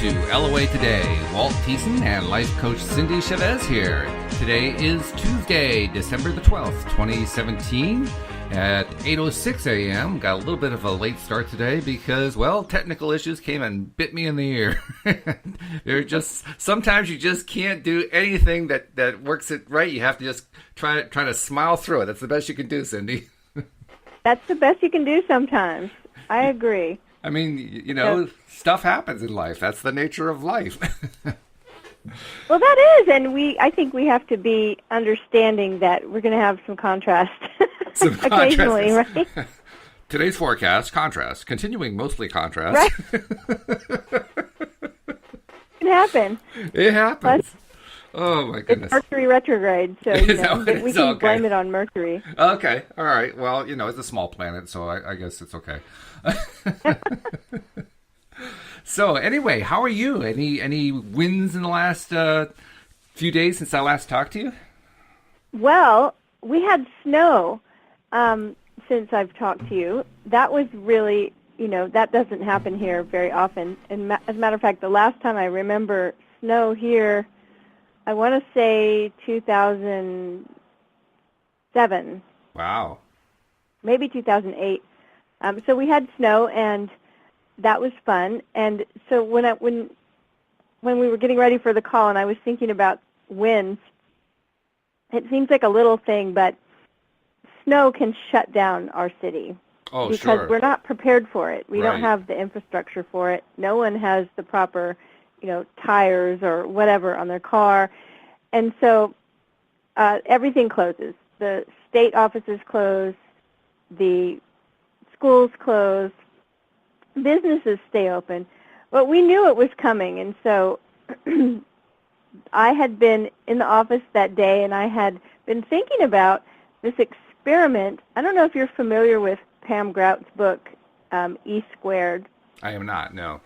to LOA Today. Walt, Thiessen, and life coach Cindie, Chavez here. Today is Tuesday, December the 12th, 2017 at 8:06 a.m. Got a little bit of a late start today because, well, technical issues came and bit me in the ear. Sometimes you just can't do anything that works it right. You have to just try to smile through it. That's the best you can do, Cindie. That's the best you can do sometimes. I agree. I mean, stuff happens in life. That's the nature of life. Well, that is, and I think we have to be understanding that we're going to have some contrast occasionally, right? Today's forecast, contrast. Continuing mostly contrast. Right. It happens. It happens. Oh, my goodness. It's Mercury retrograde, so we can blame it on Mercury. Okay, all right. Well, it's a small planet, so I guess it's okay. So, anyway, how are you? Any wins in the last few days since I last talked to you? Well, we had snow since I've talked to you. That was really, that doesn't happen here very often. And as a matter of fact, the last time I remember snow here, I want to say 2007. Wow. Maybe 2008. So we had snow, and that was fun. And so when we were getting ready for the call, and I was thinking about winds, it seems like a little thing, but snow can shut down our city. Oh, because sure. We're not prepared for it. We Right. don't have the infrastructure for it. No one has the proper, tires or whatever on their car. And so everything closes. The state offices close. The schools close. Businesses stay open. But we knew it was coming. And so I had been in the office that day, and I had been thinking about this experiment. I don't know if you're familiar with Pam Grout's book, E Squared. I am not, no.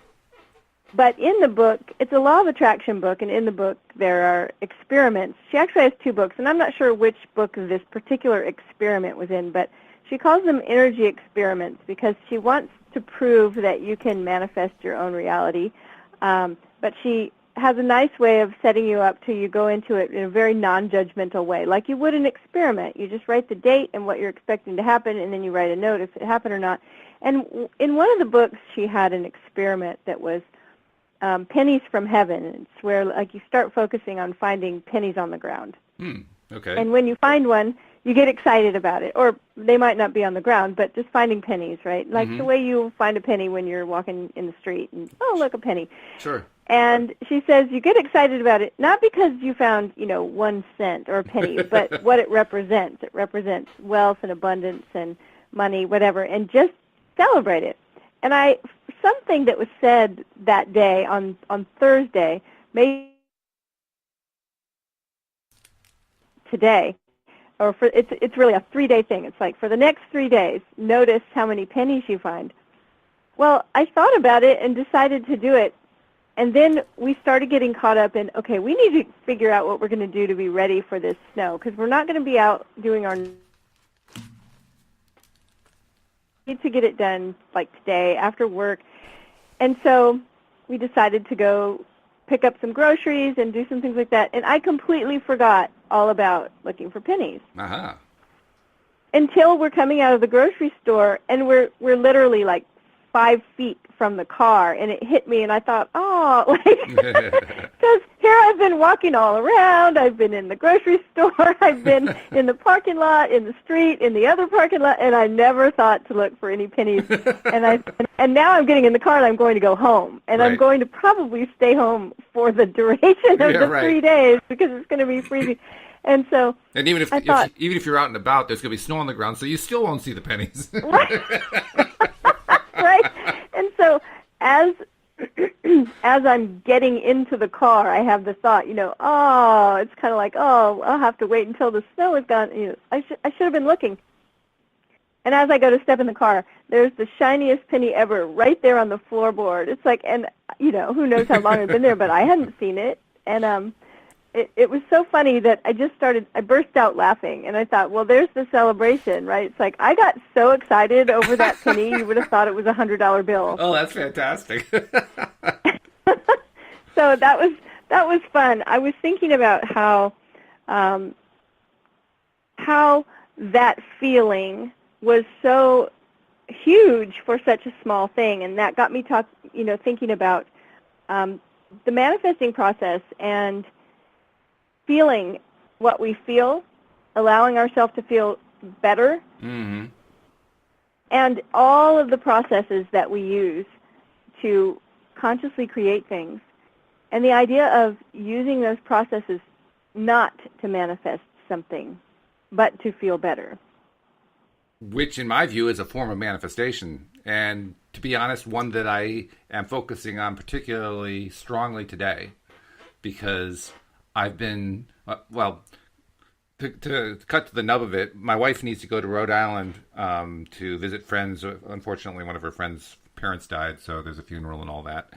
But in the book, it's a law of attraction book, and in the book there are experiments. She actually has two books, and I'm not sure which book this particular experiment was in, but she calls them energy experiments because she wants to prove that you can manifest your own reality. But she has a nice way of setting you up till you go into it in a very non-judgmental way, like you would an experiment. You just write the date and what you're expecting to happen, and then you write a note if it happened or not. And in one of the books, she had an experiment that was pennies from heaven. It's where you start focusing on finding pennies on the ground. Okay. And when you find one, you get excited about it. Or they might not be on the ground, but just finding pennies, right? Like the way you find a penny when you're walking in the street and, oh, look, a penny. Sure. And she says you get excited about it, not because you found, 1 cent or a penny, but what it represents. It represents wealth and abundance and money, whatever, and just celebrate it. And something that was said that day on Thursday made today, or it's really a 3-day thing. It's like for the next 3 days, notice how many pennies you find. Well, I thought about it and decided to do it. And then we started getting caught up in, okay, we need to figure out what we're going to do to be ready for this snow, because we're not going to be out doing our... need to get it done like today after work. And so we decided to go pick up some groceries and do some things like that. And I completely forgot all about looking for pennies. Uh-huh. Until we're coming out of the grocery store, and we're literally like 5 feet from the car, and it hit me, and I thought, because here I've been walking all around, I've been in the grocery store, I've been in the parking lot, in the street, in the other parking lot, and I never thought to look for any pennies. And now I'm getting in the car, and I'm going to go home, and Right. I'm going to probably stay home for the duration of the 3 days because it's going to be freezing. And so, and even if you're out and about, there's going to be snow on the ground, so you still won't see the pennies. Right. And so as I'm getting into the car, I have the thought, it's kind of like, I'll have to wait until the snow is gone. I should have been looking. And as I go to step in the car, there's the shiniest penny ever right there on the floorboard. It's like, and who knows how long it's been there, but I hadn't seen it. And it was so funny that I burst out laughing, and I thought, well, there's the celebration, right? It's like I got so excited over that penny, you would have thought it was $100 bill. Oh, that's fantastic. So that was fun. I was thinking about how that feeling was so huge for such a small thing, and that got me thinking about the manifesting process and feeling what we feel, allowing ourselves to feel better, Mm-hmm. and all of the processes that we use to consciously create things, and the idea of using those processes not to manifest something, but to feel better. Which, in my view, is a form of manifestation. And to be honest, one that I am focusing on particularly strongly today, because I've been, to cut to the nub of it, my wife needs to go to Rhode Island to visit friends. Unfortunately, one of her friends' parents died, so there's a funeral and all that.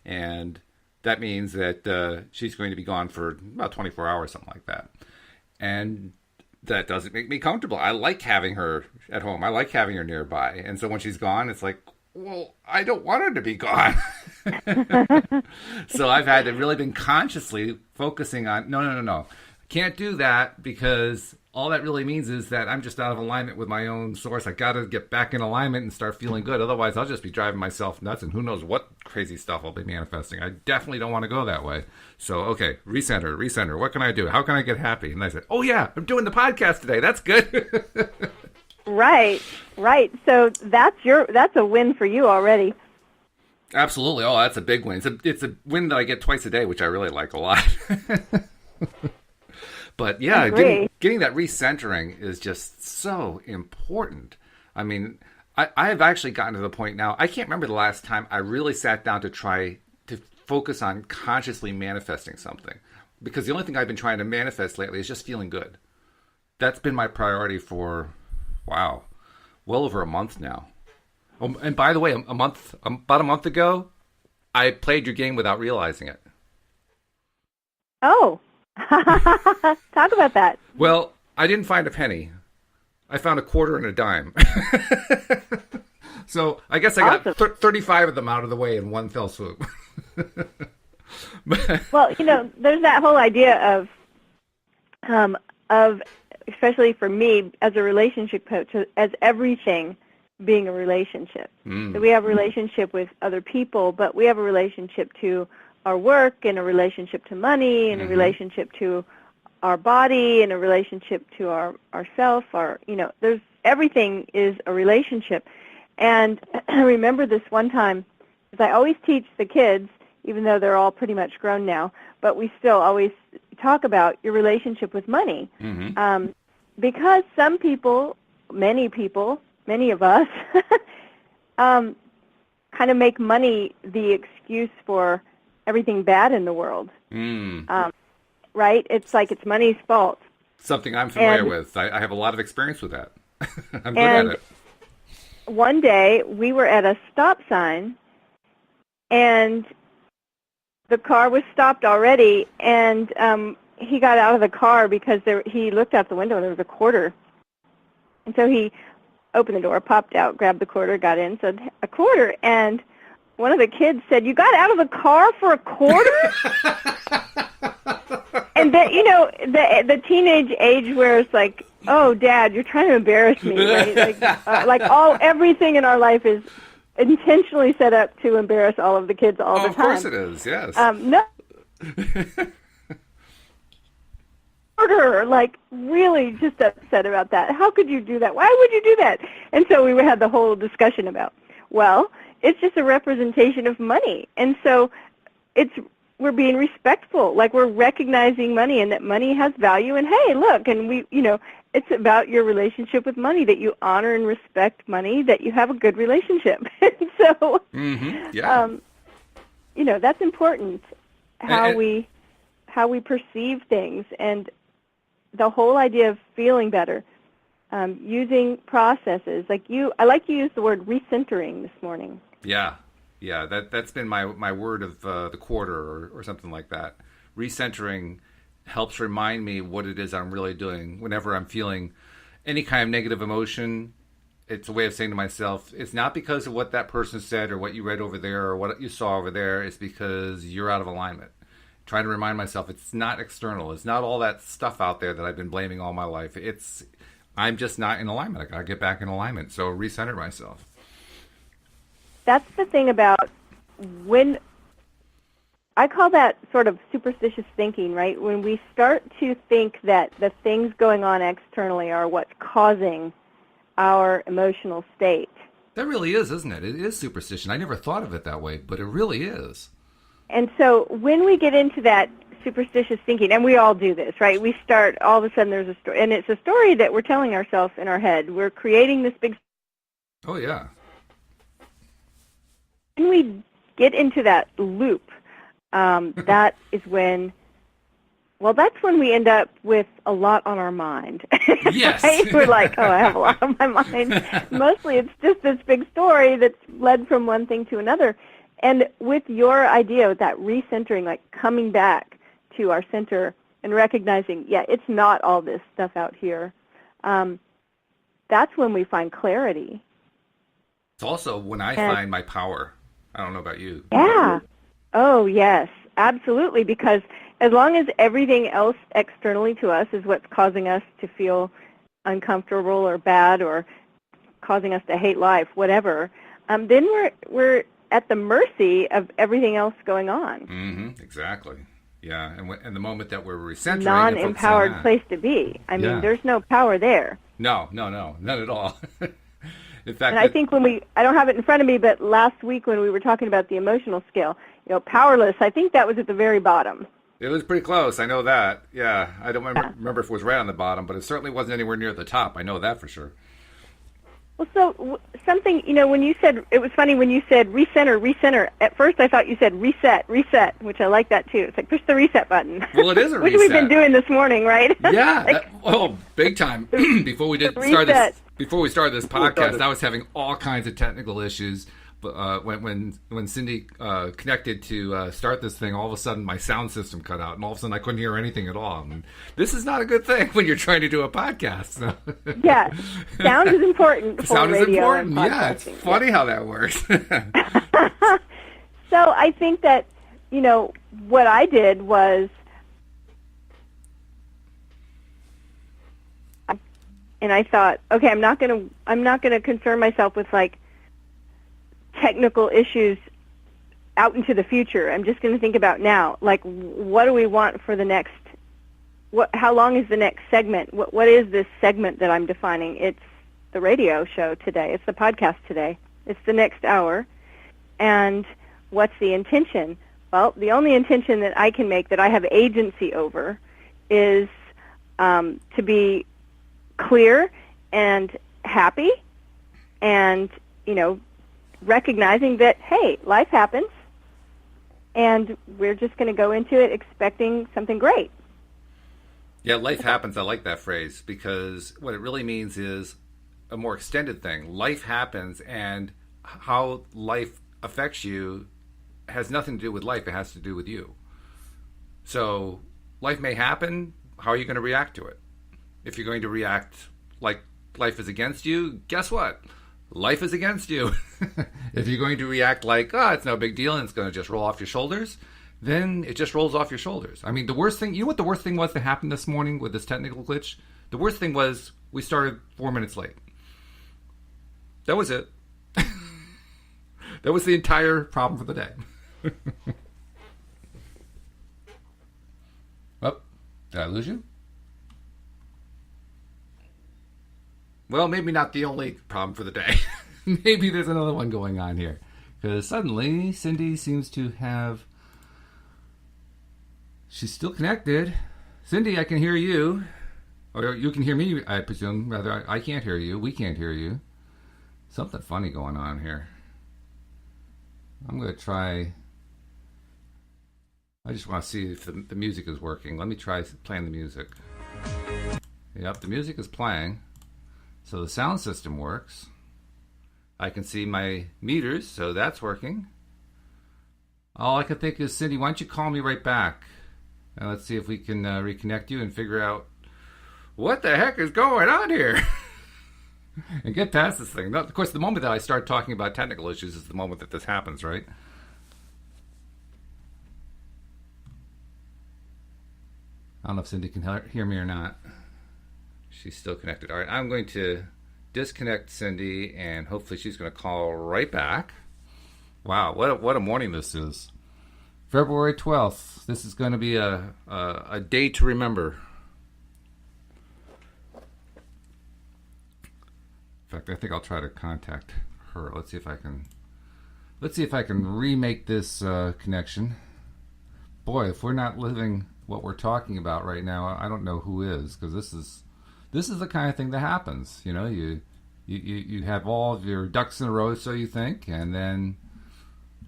And that means that she's going to be gone for about 24 hours, something like that. And that doesn't make me comfortable. I like having her at home. I like having her nearby. And so when she's gone, it's like, well, I don't want her to be gone. So I've had to really been consciously focusing on, no. Can't do that, because all that really means is that I'm just out of alignment with my own source. I got to get back in alignment and start feeling good. Otherwise, I'll just be driving myself nuts, and who knows what crazy stuff I'll be manifesting. I definitely don't want to go that way. So, okay, recenter. What can I do? How can I get happy? And I said, oh yeah, I'm doing the podcast today. That's good. Right. So that's a win for you already. Absolutely. Oh, that's a big win. It's a win that I get twice a day, which I really like a lot. But yeah, getting that recentering is just so important. I mean, I have actually gotten to the point now, I can't remember the last time I really sat down to try to focus on consciously manifesting something. Because the only thing I've been trying to manifest lately is just feeling good. That's been my priority for, well over a month now. And by the way, about a month ago, I played your game without realizing it. Oh. Talk about that. Well, I didn't find a penny. I found a quarter and a dime. So I guess I got 35 of them out of the way in one fell swoop. Well, there's that whole idea of especially for me as a relationship coach, as everything being a relationship. So we have a relationship with other people, but we have a relationship to our work, and a relationship to money, and a relationship to our body, and a relationship to ourself. There's everything is a relationship. And I remember this one time, because I always teach the kids, even though they're all pretty much grown now, but we still always talk about your relationship with money. Because some people, many of us, kind of make money the excuse for everything bad in the world. Right? It's like it's money's fault. Something I'm familiar with. I have a lot of experience with that. I'm good at it. One day, we were at a stop sign, and the car was stopped already, and he got out of the car because he looked out the window, and there was a quarter. And so he opened the door, popped out, grabbed the quarter, got in, said, a quarter, and one of the kids said, "You got out of the car for a quarter?" And then, the teenage age where it's like, "Oh, Dad, you're trying to embarrass me," right? Everything in our life is intentionally set up to embarrass all of the kids all the time. Of course it is, yes. No. Really just upset about that. How could you do that? Why would you do that? And so we had the whole discussion about, well, it's just a representation of money. And so we're being respectful, like we're recognizing money and that money has value. And hey, look, and it's about your relationship with money, that you honor and respect money, that you have a good relationship. And so, that's important, how we perceive things, and the whole idea of feeling better, using processes. I like you used the word recentering this morning. Yeah, that's been my word of the quarter or something like that. Recentering helps remind me what it is I'm really doing whenever I'm feeling any kind of negative emotion. it's a way of saying to myself, it's not because of what that person said or what you read over there or what you saw over there. It's because you're out of alignment. Trying to remind myself it's not external. It's not all that stuff out there that I've been blaming all my life. I'm just not in alignment. I got to get back in alignment. So recenter myself. That's the thing about when I call that sort of superstitious thinking, right? When we start to think that the things going on externally are what's causing our emotional state. That really is, isn't it? It is superstition. I never thought of it that way, but it really is. And so when we get into that superstitious thinking, and we all do this, right? We start, all of a sudden there's a story, and it's a story that we're telling ourselves in our head. We're creating this big... Oh, yeah. When we get into that loop, that is when... Well, that's when we end up with a lot on our mind. Yes. Right? We're like, oh, I have a lot on my mind. Mostly it's just this big story that's led from one thing to another. And with your idea, with that recentering, like coming back to our center and recognizing, yeah, it's not all this stuff out here, that's when we find clarity. It's also when I find my power. I don't know about you. Yeah. Oh, yes, absolutely, because as long as everything else externally to us is what's causing us to feel uncomfortable or bad or causing us to hate life, whatever, then we're at the mercy of everything else going on. Mm-hmm, exactly. Yeah, and the moment that we're recentering... Non-empowered place to be. I mean, there's no power there. No, none at all. In fact, and I think I don't have it in front of me, but last week when we were talking about the emotional scale, powerless, I think that was at the very bottom. It was pretty close. I know that. Yeah, I don't remember if it was right on the bottom, but it certainly wasn't anywhere near the top. I know that for sure. Well, so something, when you said, it was funny when you said recenter. At first I thought you said reset, which I like that too. It's like push the reset button. Well, it is a reset. Which we've been doing this morning, right? Yeah. Big time. Before we started this podcast, I was having all kinds of technical issues. But when Cindie connected to start this thing, all of a sudden my sound system cut out, and all of a sudden I couldn't hear anything at all. And this is not a good thing when you're trying to do a podcast. So. Yeah, sound is important for sound radio is important. And yeah, it's funny how that works. So I think that what I did was, and I thought, okay, I'm not gonna concern myself with like technical issues out into the future. I'm just going to think about now. Like, what do we want for the next? How long is the next segment? What is this segment that I'm defining? It's the radio show today. It's the podcast today. It's the next hour. And what's the intention? Well, the only intention that I can make that I have agency over is to be clear and happy, and recognizing that, hey, life happens, and we're just going to go into it expecting something great. Yeah, life happens. I like that phrase, because what it really means is a more extended thing. Life happens, and how life affects you has nothing to do with life. It has to do with you. So life may happen. How are you going to react to it? If you're going to react like life is against you, guess what? Life is against you. If you're going to react like, it's no big deal and it's going to just roll off your shoulders, then it just rolls off your shoulders. I mean, the worst thing, what the worst thing was that happened this morning with this technical glitch? The worst thing was we started 4 minutes late. That was it. That was the entire problem for the day. Oh, did I lose you? Well, maybe not the only problem for the day. Maybe there's another one going on here. Because suddenly, Cindie seems to have... She's still connected. Cindie, I can hear you. Or you can hear me, I presume. Rather, I can't hear you. We can't hear you. Something funny going on here. I'm going to try... I just want to see if the music is working. Let me try playing the music. Yep, the music is playing. So the sound system works. I can see my meters, so that's working. All I can think is, Cindie, why don't you call me right back? And let's see if we can reconnect you and figure out what the heck is going on here. and get past this thing. Of course, the moment that I start talking about technical issues is the moment that this happens, right? I don't know if Cindie can hear me or not. She's still connected. All right, I'm going to disconnect Cindie, and hopefully she's going to call right back. Wow, what a morning this is. February 12th. This is going to be a day to remember. In fact, I think I'll try to contact her. Let's see if I can remake this connection. Boy, if we're not living what we're talking about right now, I don't know who is, because this is the kind of thing that happens. You know, you have all of your ducks in a row, so you think, and then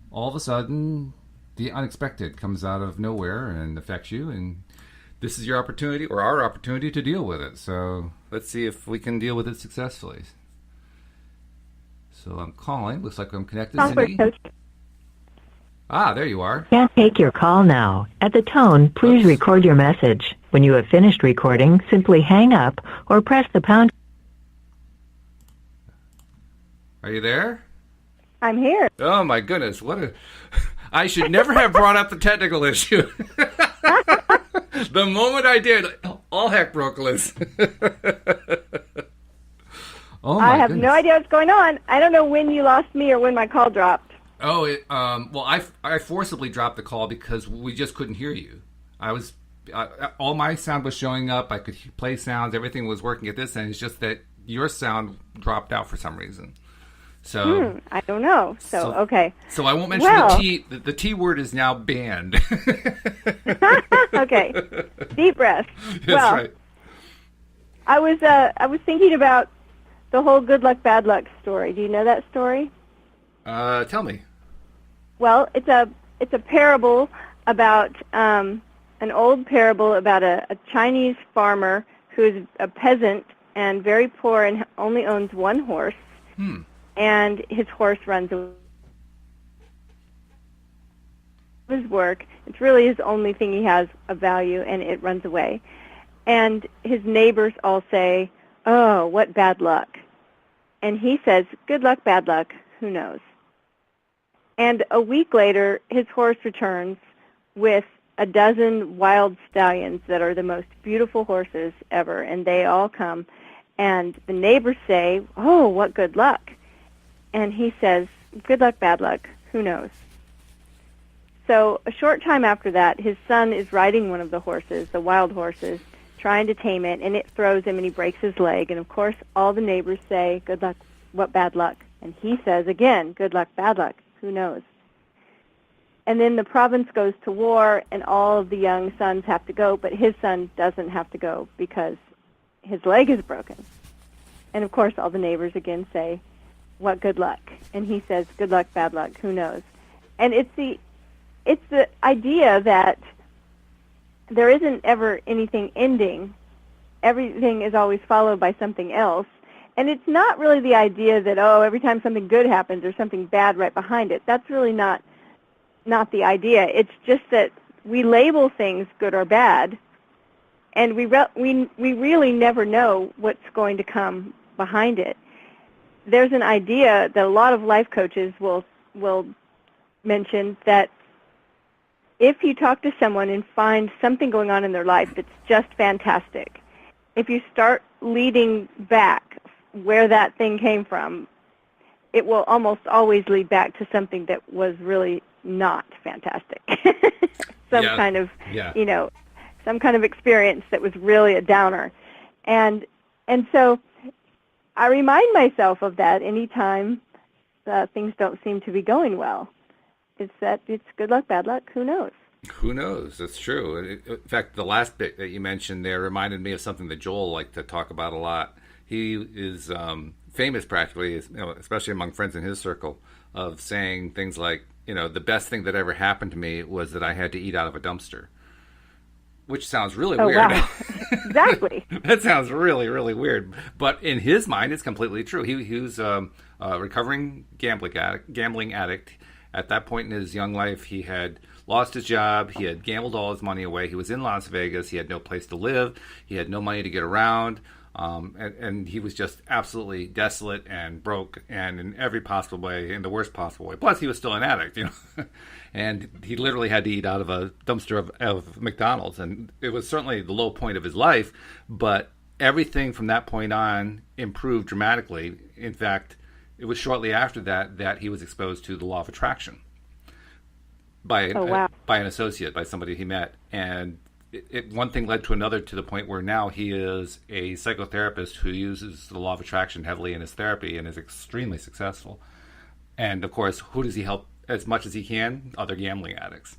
all of a sudden the unexpected comes out of nowhere and affects you, and this is your opportunity, or our opportunity, to deal with it. So let's see if we can deal with it successfully. So I'm calling. Looks like I'm connected. Cindie. Ah, there you are. Can't take your call now. At the tone, please record your message. When you have finished recording, simply hang up or press the pound. Are you there? I'm here. Oh my goodness! I should never have brought up the technical issue. The moment I did, all heck broke loose. Oh my I have goodness. no idea what's going on. I don't know when you lost me or when my call dropped. Oh, well, I forcibly dropped the call because we just couldn't hear you. All my sound was showing up. I could play sounds. Everything was working at this end. It's just that your sound dropped out for some reason. So I don't know. So okay. So I won't mention the T. The T word is now banned. Okay. Deep breath. That's right. I was thinking about the whole good luck, bad luck story. Do you know that story? Tell me. Well, it's a parable about an old parable about a Chinese farmer who is a peasant and very poor and only owns one horse. And his horse runs away. His work, it's really his only thing he has of value, and it runs away. And his neighbors all say, "Oh, what bad luck." And he says, "Good luck, bad luck, who knows?" And a week later, his horse returns with a dozen wild stallions that are the most beautiful horses ever, and they all come. And the neighbors say, "Oh, what good luck." And he says, "Good luck, bad luck, who knows?" So a short time after that, his son is riding one of the horses, the wild horses, trying to tame it, and it throws him and he breaks his leg. And of course, all the neighbors say, "Good luck, what bad luck?" And he says again, "Good luck, bad luck, who knows?" And then the province goes to war, and all of the young sons have to go, but his son doesn't have to go because his leg is broken. And of course, all the neighbors again say, "What good luck?" And he says, "Good luck, bad luck, who knows?" And it's the idea that there isn't ever anything ending. Everything is always followed by something else. And it's not really the idea that, every time something good happens, there's something bad right behind it. That's really not the idea. It's just that we label things good or bad, and we really never know what's going to come behind it. There's an idea that a lot of life coaches will mention that if you talk to someone and find something going on in their life that's just fantastic, if you start leading back where that thing came from, it will almost always lead back to something that was really not fantastic. Some kind of experience that was really a downer. And so I remind myself of that anytime things don't seem to be going well. It's good luck, bad luck, who knows? Who knows? That's true. In fact, the last bit that you mentioned there reminded me of something that Joel liked to talk about a lot. He is famous practically, especially among friends in his circle, of saying things like, the best thing that ever happened to me was that I had to eat out of a dumpster. Which sounds really weird. Wow. Exactly. That sounds really, really weird. But in his mind, it's completely true. He was a recovering gambling addict. At that point in his young life, he had lost his job. He had gambled all his money away. He was in Las Vegas. He had no place to live. He had no money to get around. And he was just absolutely desolate and broke, and in every possible way, in the worst possible way. Plus, he was still an addict, and he literally had to eat out of a dumpster of McDonald's, and it was certainly the low point of his life, but everything from that point on improved dramatically. In fact, it was shortly after that he was exposed to the law of attraction by an associate, by somebody he met, and one thing led to another, to the point where now he is a psychotherapist who uses the law of attraction heavily in his therapy and is extremely successful. And of course, who does he help as much as he can? Other gambling addicts.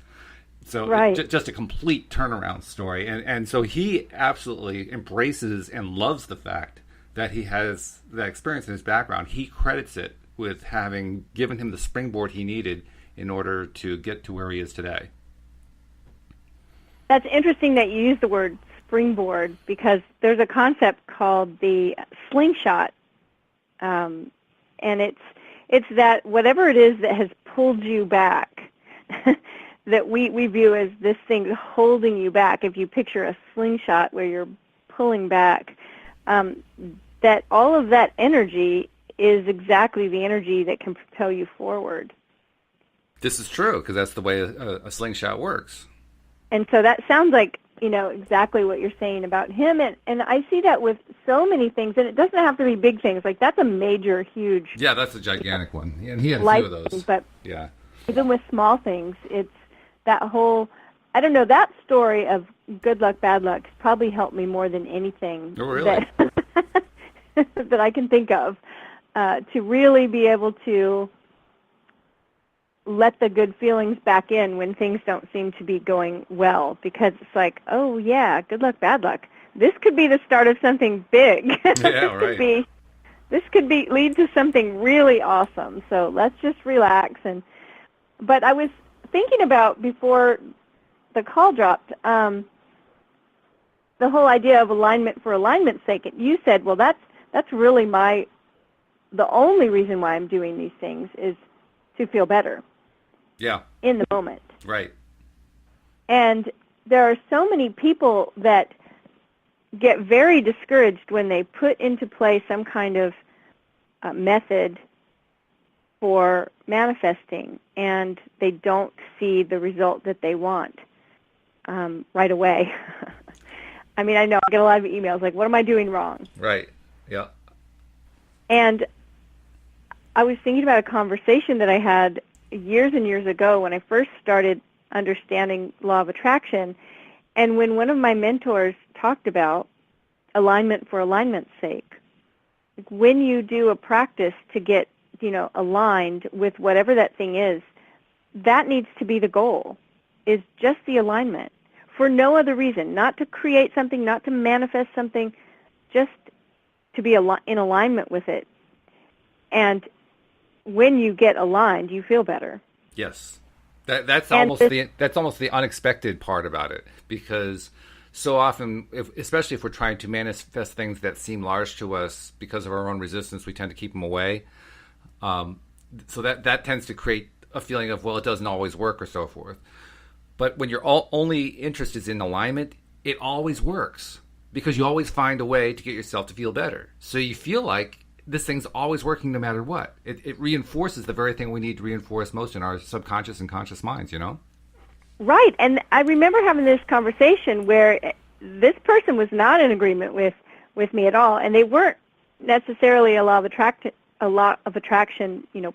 So just a complete turnaround story. And so he absolutely embraces and loves the fact that he has that experience in his background. He credits it with having given him the springboard he needed in order to get to where he is today. That's interesting that you use the word springboard, because there's a concept called the slingshot, and it's that whatever it is that has pulled you back, that we view as this thing holding you back. If you picture a slingshot where you're pulling back, that all of that energy is exactly the energy that can propel you forward. This is true, because that's the way a slingshot works. And so that sounds like, exactly what you're saying about him. And I see that with so many things, and it doesn't have to be big things. Like, that's a major, huge... Yeah, that's a gigantic one. And he had a few of those. Thing, but yeah. Even with small things, it's that whole... I don't know, that story of good luck, bad luck probably helped me more than anything that I can think of, to really be able to let the good feelings back in when things don't seem to be going well, because it's like, oh yeah, good luck, bad luck. This could be the start of something big. Yeah, right. This could lead to something really awesome. So let's just relax. But I was thinking about, before the call dropped, the whole idea of alignment for alignment's sake. And you said, well, that's really the only reason why I'm doing these things is to feel better. Yeah. In the moment. Right. And there are so many people that get very discouraged when they put into play some kind of method for manifesting, and they don't see the result that they want right away. I mean, I know I get a lot of emails like, what am I doing wrong? Right. Yeah. And I was thinking about a conversation that I had years and years ago when I first started understanding law of attraction, and when one of my mentors talked about alignment for alignment's sake. When you do a practice to get, aligned with whatever that thing is, that needs to be the goal, is just the alignment, for no other reason, not to create something, not to manifest something, just to be in alignment with it. And when you get aligned, you feel better. Yes, that's almost the unexpected part about it, because so often, especially if we're trying to manifest things that seem large to us because of our own resistance, we tend to keep them away. So that tends to create a feeling of, well, it doesn't always work, or so forth. But when your only interest is in alignment, it always works, because you always find a way to get yourself to feel better. So you feel like this thing's always working no matter what. It reinforces the very thing we need to reinforce most in our subconscious and conscious minds, Right. And I remember having this conversation where this person was not in agreement with me at all, and they weren't necessarily a law of attraction,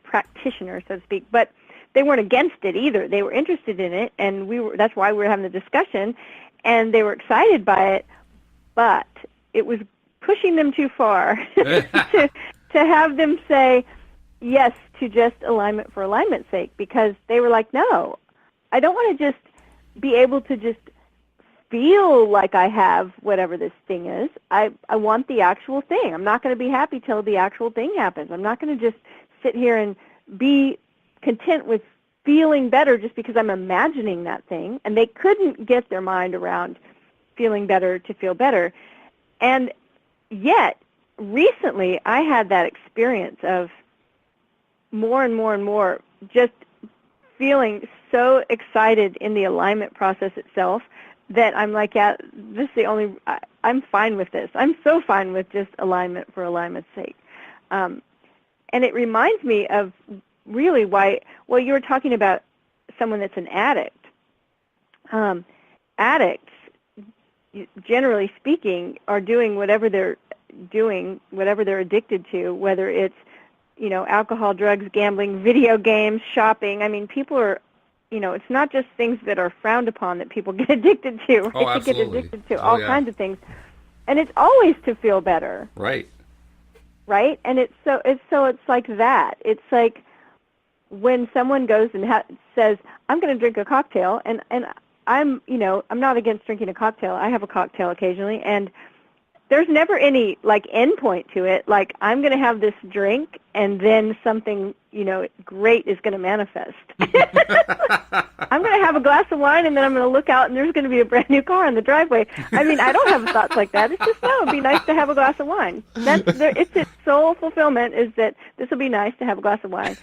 practitioner, so to speak, but they weren't against it either. They were interested in it, and that's why we were having the discussion, and they were excited by it, but it was pushing them too far to have them say yes to just alignment for alignment's sake, because they were like, no, I don't want to just be able to just feel like I have whatever this thing is. I want the actual thing. I'm not going to be happy till the actual thing happens. I'm not going to just sit here and be content with feeling better just because I'm imagining that thing. And they couldn't get their mind around feeling better to feel better. And yet, recently, I had that experience of more and more and more just feeling so excited in the alignment process itself that I'm like, yeah, this is the only, I'm fine with this. I'm so fine with just alignment for alignment's sake. And it reminds me of really why, well, you were talking about someone that's an addict. Addicts, generally speaking, are doing whatever they're addicted to, whether it's, alcohol, drugs, gambling, video games, shopping. I mean, people are, it's not just things that are frowned upon that people get addicted to. Right? Oh, They get absolutely. addicted to all kinds of things. And it's always to feel better. Right. Right? And it's like that. It's like when someone goes and says, I'm going to drink a cocktail, and I'm not against drinking a cocktail. I have a cocktail occasionally, and there's never any, end point to it. Like, I'm going to have this drink, and then something, great is going to manifest. I'm going to have a glass of wine, and then I'm going to look out, and there's going to be a brand new car in the driveway. I mean, I don't have thoughts like that. It's just, no, it'd be nice to have a glass of wine. It's its sole fulfillment is that this will be nice to have a glass of wine.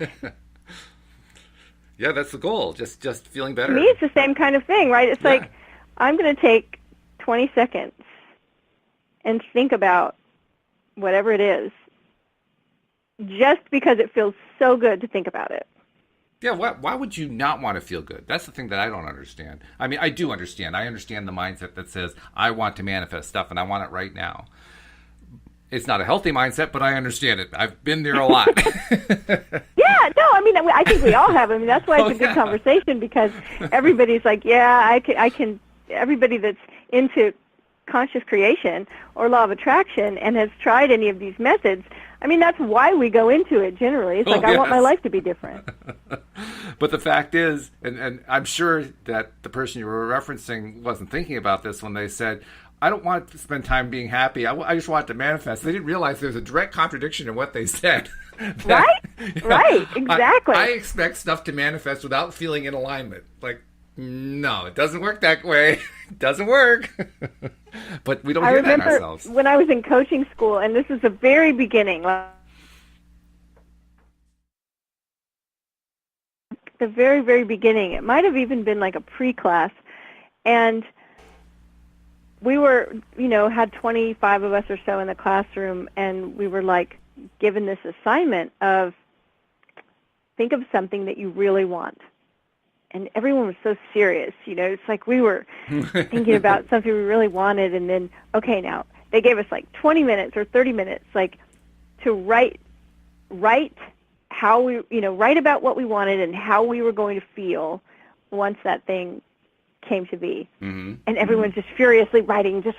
Yeah, that's the goal. Just feeling better. To me, it's the same kind of thing, right? It's like, I'm going to take 20 seconds and think about whatever it is, just because it feels so good to think about it. Yeah, why would you not want to feel good? That's the thing that I don't understand. I mean, I do understand. I understand the mindset that says, I want to manifest stuff and I want it right now. It's not a healthy mindset, but I understand it. I've been there a lot. Yeah, no, I mean, I think we all have. I mean, that's why it's a good conversation, because everybody's like, yeah, I can. Everybody that's into conscious creation or law of attraction and has tried any of these methods, I mean, that's why we go into it generally. It's like, I want my life to be different. But the fact is, and I'm sure that the person you were referencing wasn't thinking about this when they said, I don't want to spend time being happy. I just want it to manifest. They didn't realize there's a direct contradiction in what they said. Right, exactly. I expect stuff to manifest without feeling in alignment. Like, no, it doesn't work that way. It doesn't work. But we don't hear that in ourselves. When I was in coaching school, and this is the very beginning, the very, very beginning. It might have even been like a pre-class, and we were, had 25 of us or so in the classroom, and we were given this assignment of think of something that you really want. And everyone was so serious, it's like we were thinking about something we really wanted, and then, okay, now, they gave us 20 minutes or 30 minutes, to write how we, write about what we wanted and how we were going to feel once that thing came to be. Mm-hmm. And everyone's just furiously writing. The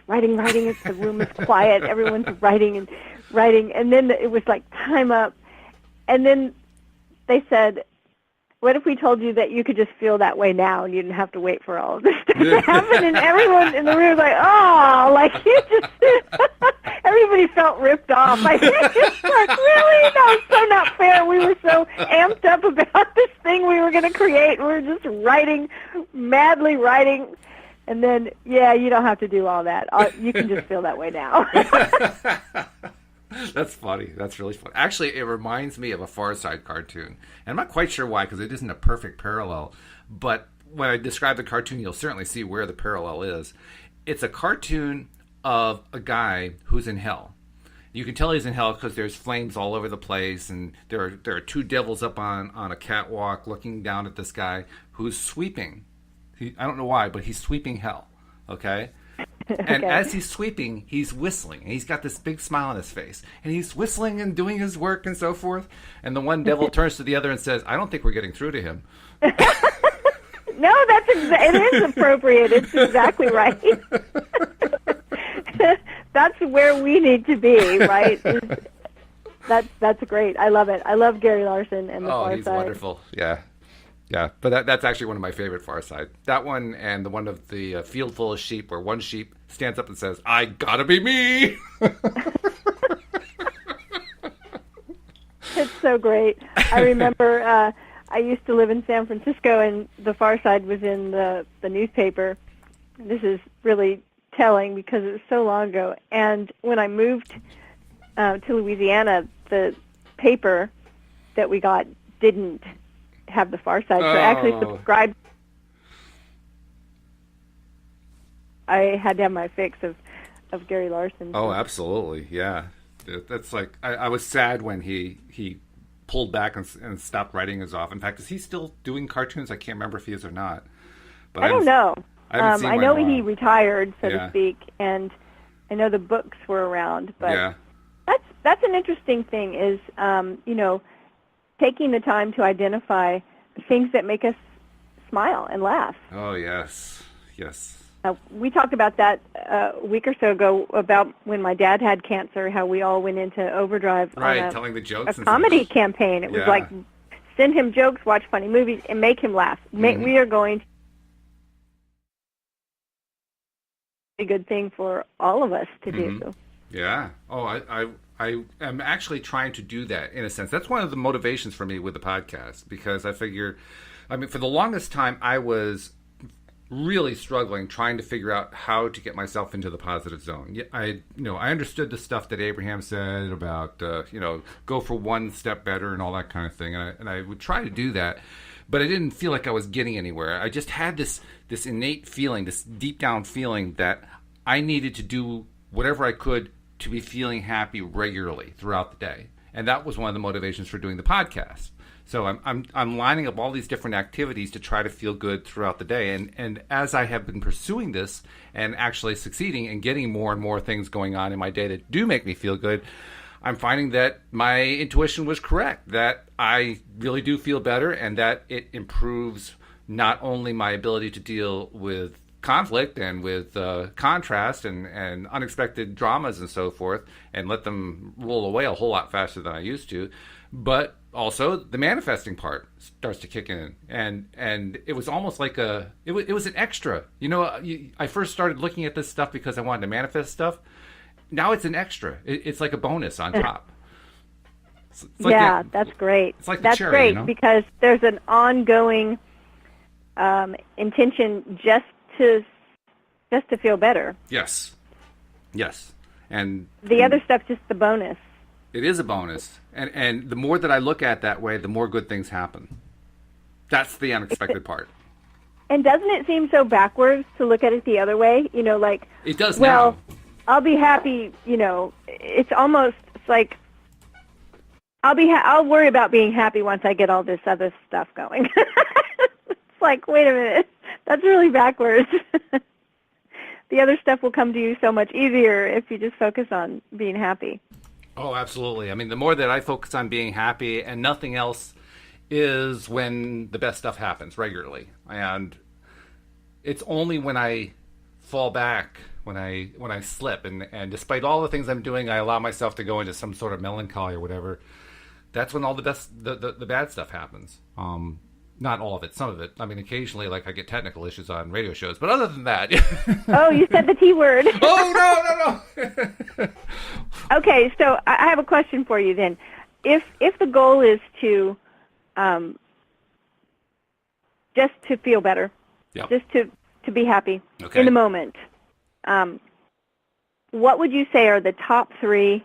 room is quiet. Everyone's writing, and then it was time up. And then they said, what if we told you that you could just feel that way now and you didn't have to wait for all of this stuff to happen? And everyone in the room was you just, everybody felt ripped off. It's really? No, it's so not fair. We were so amped up about this thing we were going to create. We were just madly writing. And then, you don't have to do all that. You can just feel that way now. That's funny. That's really funny. Actually, it reminds me of a Far Side cartoon. And I'm not quite sure why, because it isn't a perfect parallel. But when I describe the cartoon, you'll certainly see where the parallel is. It's a cartoon of a guy who's in hell. You can tell he's in hell because there's flames all over the place, and there are two devils up on a catwalk looking down at this guy who's sweeping. I don't know why, but he's sweeping hell. Okay? And as he's sweeping, he's whistling. And he's got this big smile on his face. And he's whistling and doing his work and so forth. And the one devil turns to the other and says, I don't think we're getting through to him. No, it is appropriate. It's exactly right. That's where we need to be, right? That's great. I love it. I love Gary Larson and the Far Side. Oh, he's wonderful. Yeah. Yeah, but that's actually one of my favorite Far Side. That one and the one of the field full of sheep where one sheep stands up and says, I gotta be me! It's so great. I remember I used to live in San Francisco, and the Far Side was in the newspaper. This is really telling because it was so long ago. And when I moved to Louisiana, the paper that we got didn't have the Far Side, so I actually subscribed. I had to have my fix of Gary Larson. Oh, absolutely, yeah. That's like I was sad when he pulled back and stopped writing as often. In fact, is he still doing cartoons? I can't remember if he is or not. But I don't know. I know he retired, so Yeah. to speak, and I know the books were around. But Yeah. that's an interesting thing is, taking the time to identify things that make us smile and laugh. Oh, yes. Yes. We talked about that a week or so ago about when my dad had cancer, how we all went into overdrive Right, on telling the jokes. a and comedy such. campaign. It was Yeah. like, send him jokes, watch funny movies, and make him laugh. We are going to be a good thing for all of us to do. Yeah. Oh, I am actually trying to do that in a sense. That's one of the motivations for me with the podcast, because I figure, for the longest time I was really struggling trying to figure out how to get myself into the positive zone. I understood the stuff that Abraham said about, go for one step better and all that kind of thing. And I would try to do that, but I didn't feel like I was getting anywhere. I just had this innate feeling, this deep down feeling that I needed to do whatever I could to be feeling happy regularly throughout the day. And that was one of the motivations for doing the podcast. So I'm lining up all these different activities to try to feel good throughout the day. And as I have been pursuing this and actually succeeding and getting more and more things going on in my day that do make me feel good, I'm finding that my intuition was correct, that I really do feel better, and that it improves not only my ability to deal with conflict and with contrast and unexpected dramas and so forth, and let them roll away a whole lot faster than I used to, but also the manifesting part starts to kick in, and it was almost like it was an extra. I first started looking at this stuff because I wanted to manifest stuff. Now it's an extra. It's like a bonus on top. It's like that's great. It's like that's the great cherry, because there's an ongoing intention just to feel better. Yes, and the other stuff's just the bonus. It is a bonus, and the more that I look at it that way, the more good things happen. That's the unexpected part. And doesn't it seem so backwards to look at it the other way? Like it does well, now. I'll be happy. It's like I'll worry about being happy once I get all this other stuff going. It's like, wait a minute, that's really backwards. The other stuff will come to you so much easier if you just focus on being happy. Oh, absolutely. The more that I focus on being happy and nothing else is when the best stuff happens regularly. And it's only when I fall back, when I slip, and despite all the things I'm doing, I allow myself to go into some sort of melancholy or whatever. That's when all the bad stuff happens. Not all of it, some of it. Occasionally, like, I get technical issues on radio shows, but other than that... Oh, you said the T word. Oh, no. Okay, so I have a question for you then. If the goal is to just to feel better, Yep. just to be happy Okay. in the moment, what would you say are the top three,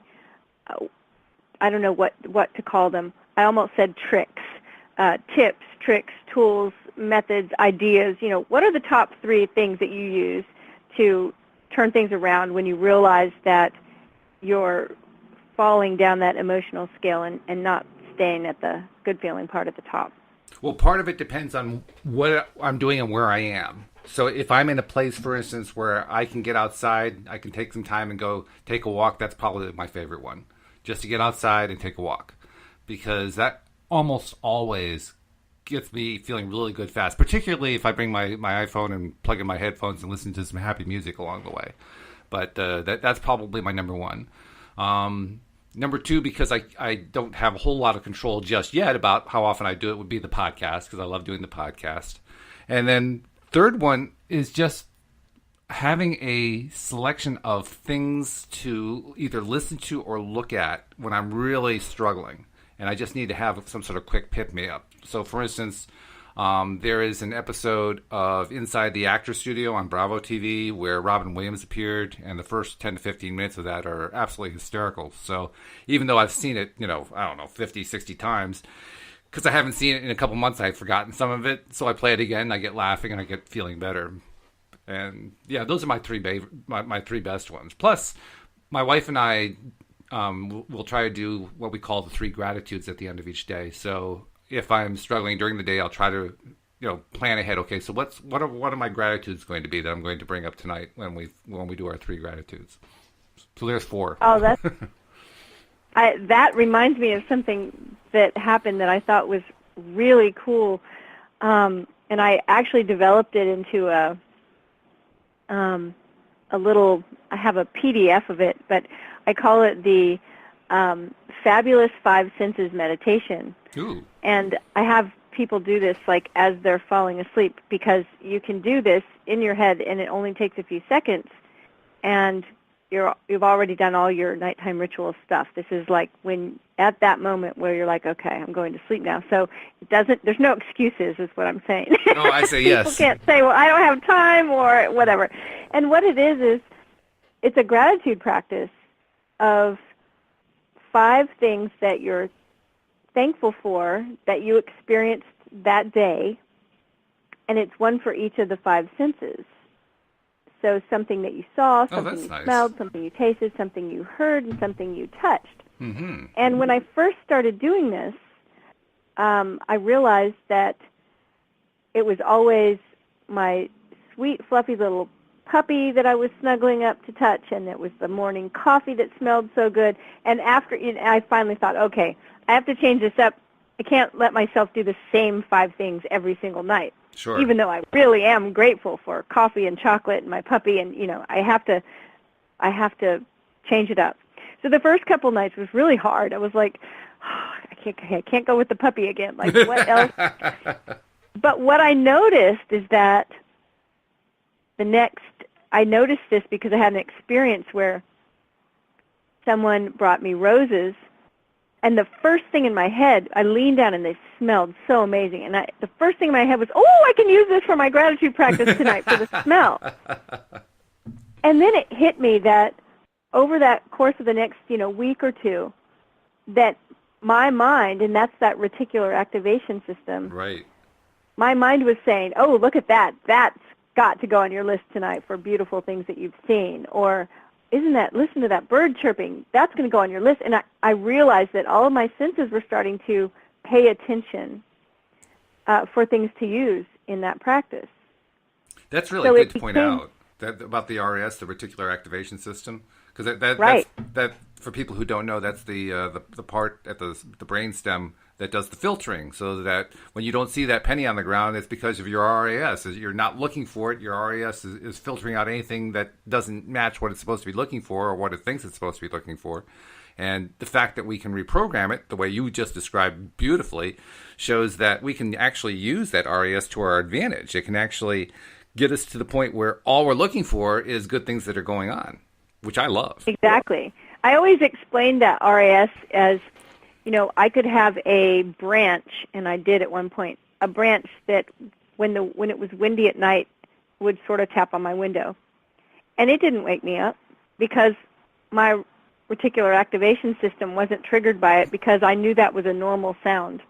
I don't know what to call them. I almost said tricks, tips, tricks, tools, methods, ideas. What are the top three things that you use to turn things around when you realize that you're falling down that emotional scale and not staying at the good feeling part at the top? Well, part of it depends on what I'm doing and where I am. So if I'm in a place, for instance, where I can get outside, I can take some time and go take a walk, that's probably my favorite one. Just to get outside and take a walk. Because that almost always gets me feeling really good fast, particularly if I bring my iPhone and plug in my headphones and listen to some happy music along the way. But that's probably my number one. Number two, because I don't have a whole lot of control just yet about how often I do it, would be the podcast, because I love doing the podcast. And then third one is just having a selection of things to either listen to or look at when I'm really struggling. And I just need to have some sort of quick pick-me-up. So, for instance, there is an episode of Inside the Actors Studio on Bravo TV where Robin Williams appeared, and the first 10 to 15 minutes of that are absolutely hysterical. So, even though I've seen it, 50, 60 times, because I haven't seen it in a couple months, I've forgotten some of it. So I play it again, I get laughing, and I get feeling better. And yeah, those are my my three best ones. Plus, my wife and I will try to do what we call the 3 gratitudes at the end of each day. So if I'm struggling during the day, I'll try to plan ahead. Okay, so what are my gratitudes going to be that I'm going to bring up tonight when we do our 3 gratitudes? So there's 4. Oh, that reminds me of something that happened that I thought was really cool, and I actually developed it into a little. I have a PDF of it, but I call it the Fabulous 5 Senses Meditation. Ooh. And I have people do this like as they're falling asleep, because you can do this in your head, and it only takes a few seconds, and you've already done all your nighttime ritual stuff. This is like when at that moment where you're like, okay, I'm going to sleep now. So there's no excuses, is what I'm saying. Oh, I say yes. People can't say, well, I don't have time or whatever. And what it is it's a gratitude practice of 5 things that you're thankful for that you experienced that day, and it's one for each of the 5 senses. So something that you saw, something you smelled, something you tasted, something you heard, and something you touched. Mm-hmm. And when I first started doing this, I realized that it was always my sweet, fluffy little puppy that I was snuggling up to touch, and it was the morning coffee that smelled so good. And after, I finally thought, okay, I have to change this up. I can't let myself do the same 5 things every single night. Sure. Even though I really am grateful for coffee and chocolate and my puppy, and I have to change it up. So the first couple nights was really hard. I was like, oh, I can't go with the puppy again. Like, what else? But what I noticed is that I noticed this because I had an experience where someone brought me roses. And the first thing in my head, I leaned down and they smelled so amazing. And the first thing in my head was, I can use this for my gratitude practice tonight for the smell. And then it hit me that over that course of the next, week or two, that my mind, and that's that reticular activation system. Right. My mind was saying, oh, look at that. That's got to go on your list tonight for beautiful things that you've seen. Or, listen to that bird chirping, that's going to go on your list. And I realized that all of my senses were starting to pay attention for things to use in that practice. That's really good to point out about the RAS, the reticular activation system, because that for people who don't know, that's the part at the brainstem that does the filtering, so that when you don't see that penny on the ground, it's because of your RAS. You're not looking for it. Your RAS is filtering out anything that doesn't match what it's supposed to be looking for or what it thinks it's supposed to be looking for. And the fact that we can reprogram it, the way you just described beautifully, shows that we can actually use that RAS to our advantage. It can actually get us to the point where all we're looking for is good things that are going on, which I love. Exactly. I always explained that RAS as, I could have a branch, and I did at one point, a branch that when it was windy at night would sort of tap on my window. And it didn't wake me up because my reticular activation system wasn't triggered by it, because I knew that was a normal sound.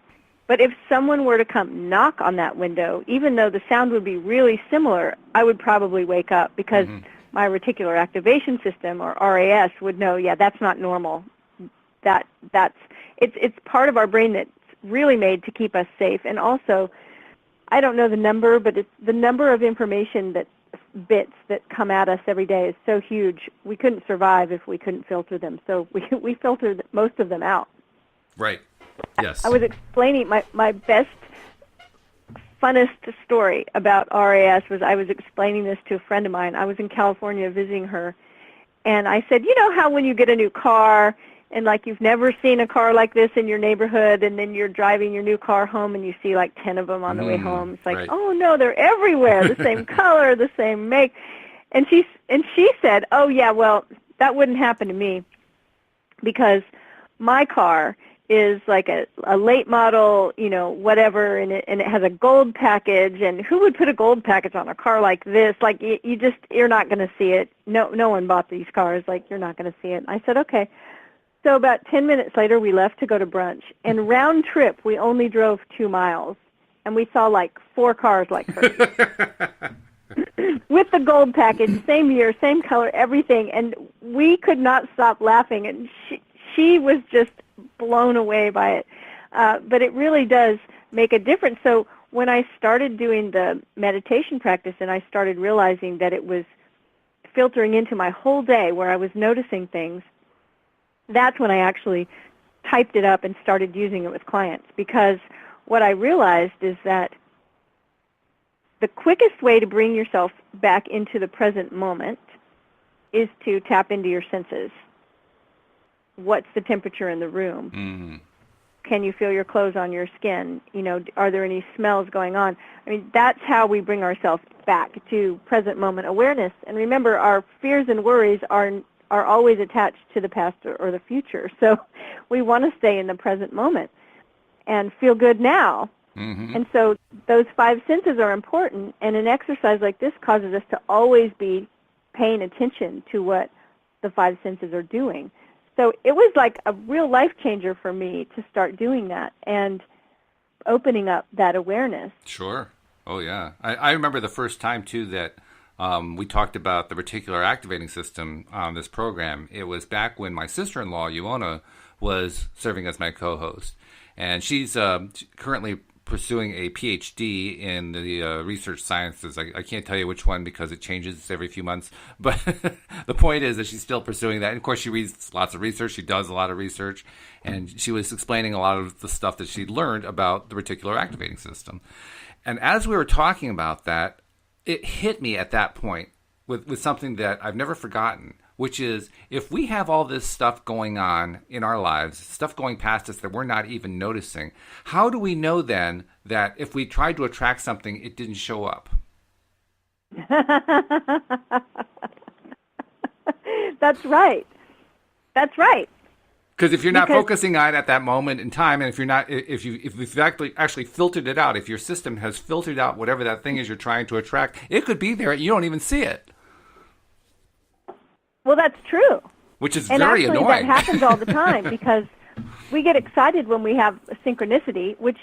But if someone were to come knock on that window, even though the sound would be really similar, I would probably wake up, because my reticular activation system, or RAS, would know, yeah, that's not normal. It's part of our brain that's really made to keep us safe. And also, I don't know the number, but it's the number of information bits that come at us every day is so huge. We couldn't survive if we couldn't filter them. So we filtered most of them out. Right. Yes. I was explaining my best, funnest story about RAS was I was explaining this to a friend of mine. I was in California visiting her, and I said, how when you get a new car, and like you've never seen a car like this in your neighborhood, and then you're driving your new car home and you see like 10 of them on the way home. It's like, oh no, they're everywhere, the same color, the same make. And she said, oh yeah, well, that wouldn't happen to me, because my car is like a late model, whatever, and it has a gold package, and who would put a gold package on a car like this? Like, you're not going to see it. No one bought these cars. Like, you're not going to see it. I said, okay. So about 10 minutes later, we left to go to brunch, and round trip, we only drove 2 miles, and we saw like 4 cars like hers. with the gold package, same year, same color, everything, and we could not stop laughing, and she was just blown away by it. But it really does make a difference. So when I started doing the meditation practice and I started realizing that it was filtering into my whole day where I was noticing things, that's when I actually typed it up and started using it with clients, because what I realized is that the quickest way to bring yourself back into the present moment is to tap into your senses. What's the temperature in the room? Mm-hmm. Can you feel your clothes on your skin? You know, are there any smells going on? I mean, that's how we bring ourselves back to present moment awareness. And remember, our fears and worries are always attached to the past or the future. So we want to stay in the present moment and feel good now. Mm-hmm. And so those five senses are important, and an exercise like this causes us to always be paying attention to what the five senses are doing. So it was like a real life changer for me to start doing that and opening up that awareness. Sure. Oh, yeah. I remember the first time, too, that we talked about the reticular activating system on this program. It was back when my sister-in-law, Yuona, was serving as my co-host. And she's currently pursuing a PhD in the research sciences. I can't tell you which one because it changes every few months. But the point is that she's still pursuing that. And of course, she reads lots of research. She does a lot of research. And she was explaining a lot of the stuff that she'd learned about the reticular activating system. And as we were talking about that, it hit me at that point with something that I've never forgotten, which is if we have all this stuff going on in our lives, stuff going past us that we're not even noticing, how do we know then that if we tried to attract something, it didn't show up? That's right. That's right. Because if you're not focusing on it at that moment in time, and if you've actually filtered it out, if your system has filtered out whatever that thing is you're trying to attract, it could be there. You don't even see it. Well, that's true. Which is and very actually, annoying. That happens all the time because we get excited when we have a synchronicity, which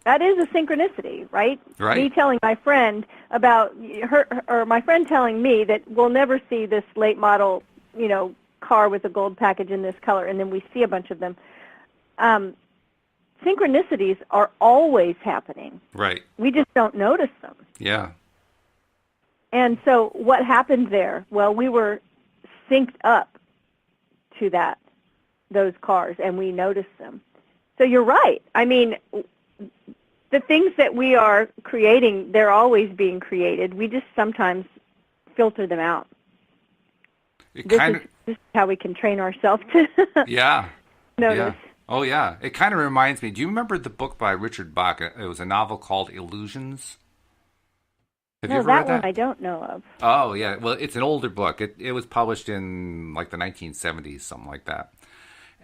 that is a synchronicity, right? Right. Me telling my friend about her, or my friend telling me that we'll never see this late model, car with a gold package in this color, and then we see a bunch of them. Synchronicities are always happening. Right. We just don't notice them. Yeah. And so what happened there? Well, we were synced up to those cars, and we noticed them. So you're right. I mean, the things that we are creating, they're always being created. We just sometimes filter them out. This is how we can train ourselves to notice. Yeah. Oh, yeah. It kind of reminds me. Do you remember the book by Richard Bach? It was a novel called Illusions. Have you ever read that? One I don't know of. Oh, yeah. Well, it's an older book. It was published in like the 1970s, something like that.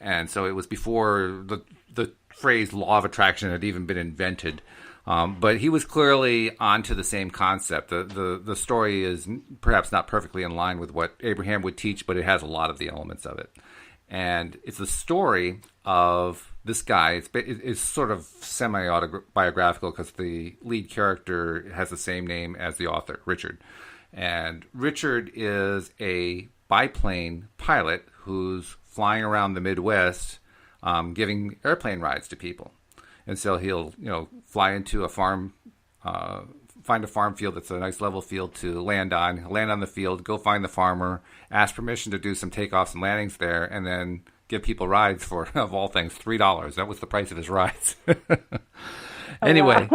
And so it was before the phrase law of attraction had even been invented. But he was clearly onto the same concept. The story is perhaps not perfectly in line with what Abraham would teach, but it has a lot of the elements of it. And it's the story of this guy. It's sort of semi-autobiographical because the lead character has the same name as the author, Richard. And Richard is a biplane pilot who's flying around the Midwest giving airplane rides to people. And so he'll, fly into a farm, find a farm field that's a nice level field to land on. He'll land on the field, go find the farmer, ask permission to do some takeoffs and landings there, and then give people rides for, of all things, $3. That was the price of his rides. Anyway,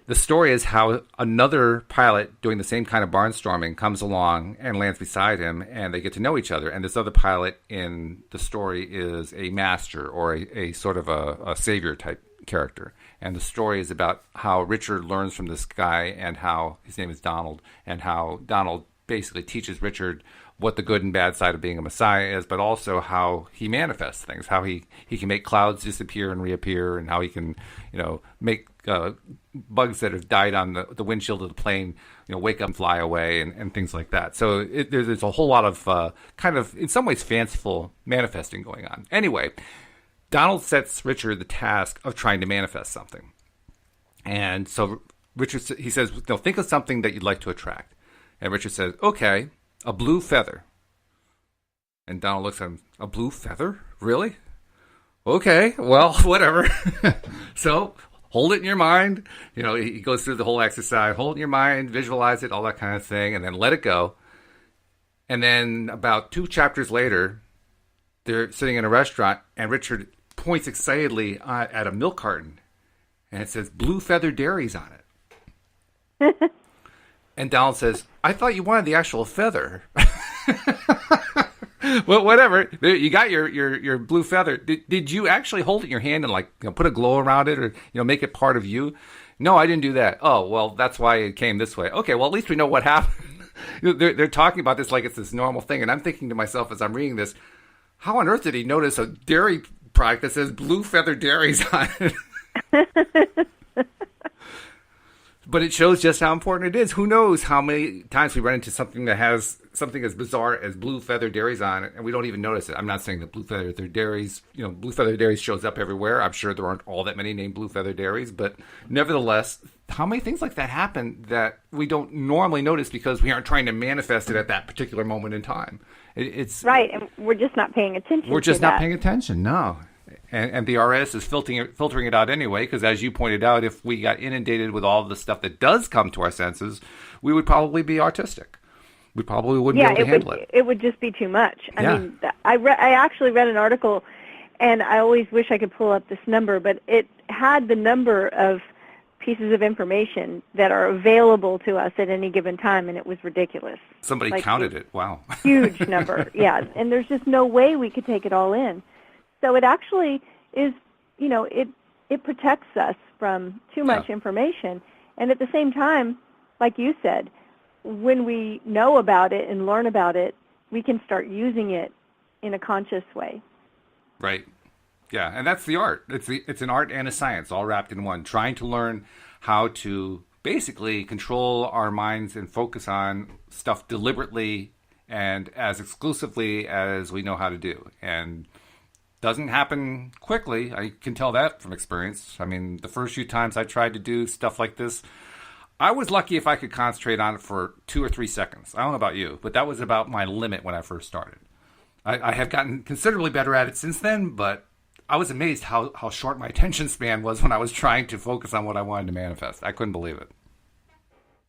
the story is how another pilot doing the same kind of barnstorming comes along and lands beside him, and they get to know each other. And this other pilot in the story is a master or a sort of a savior type character. And the story is about how Richard learns from this guy and how his name is Donald, and how Donald basically teaches Richard what the good and bad side of being a messiah is, but also how he manifests things, how he can make clouds disappear and reappear, and how he can, make bugs that have died on the windshield of the plane, wake up and fly away, and things like that. So there's a whole lot of kind of, in some ways, fanciful manifesting going on. Anyway, Donald sets Richard the task of trying to manifest something. And so Richard, he says, think of something that you'd like to attract. And Richard says, okay, a blue feather. And Donald looks at him, a blue feather? Really? Okay, well, whatever. So hold it in your mind. You know, he goes through the whole exercise. Hold it in your mind, visualize it, all that kind of thing, and then let it go. And then about 2 chapters later, they're sitting in a restaurant, and Richard points excitedly at a milk carton, and it says, Blue Feather Dairies on it. And Donald says, I thought you wanted the actual feather. Well, whatever. You got your blue feather. Did you actually hold it in your hand and put a glow around it, or make it part of you? No, I didn't do that. Oh, well, that's why it came this way. Okay, well, at least we know what happened. They're talking about this like it's this normal thing, and I'm thinking to myself as I'm reading this, how on earth did he notice a dairy product that says Blue Feather Dairies on it? But it shows just how important it is. Who knows how many times we run into something that has something as bizarre as Blue Feather Dairies on it, and we don't even notice it. I'm not saying that Blue Feather Dairies, Blue Feather Dairies shows up everywhere. I'm sure there aren't all that many named Blue Feather Dairies, but nevertheless, how many things like that happen that we don't normally notice because we aren't trying to manifest it at that particular moment in time? It's right, and we're just not paying attention. We're just not paying attention, no. And the RS is filtering it out anyway, because as you pointed out, if we got inundated with all the stuff that does come to our senses, we would probably be autistic. We probably wouldn't be able to handle it. It would just be too much. I mean, I actually read an article, and I always wish I could pull up this number, but it had the number of pieces of information that are available to us at any given time, and it was ridiculous. Somebody counted it. Wow. Huge number, yeah. And there's just no way we could take it all in. So it actually is, it protects us from too much information. And at the same time, like you said, when we know about it and learn about it, we can start using it in a conscious way. Right. Yeah, and that's the art. It's an art and a science all wrapped in one, trying to learn how to basically control our minds and focus on stuff deliberately and as exclusively as we know how to do. And doesn't happen quickly. I can tell that from experience. I mean, the first few times I tried to do stuff like this, I was lucky if I could concentrate on it for 2 or 3 seconds. I don't know about you, but that was about my limit when I first started. I have gotten considerably better at it since then, but I was amazed how short my attention span was when I was trying to focus on what I wanted to manifest. I couldn't believe it.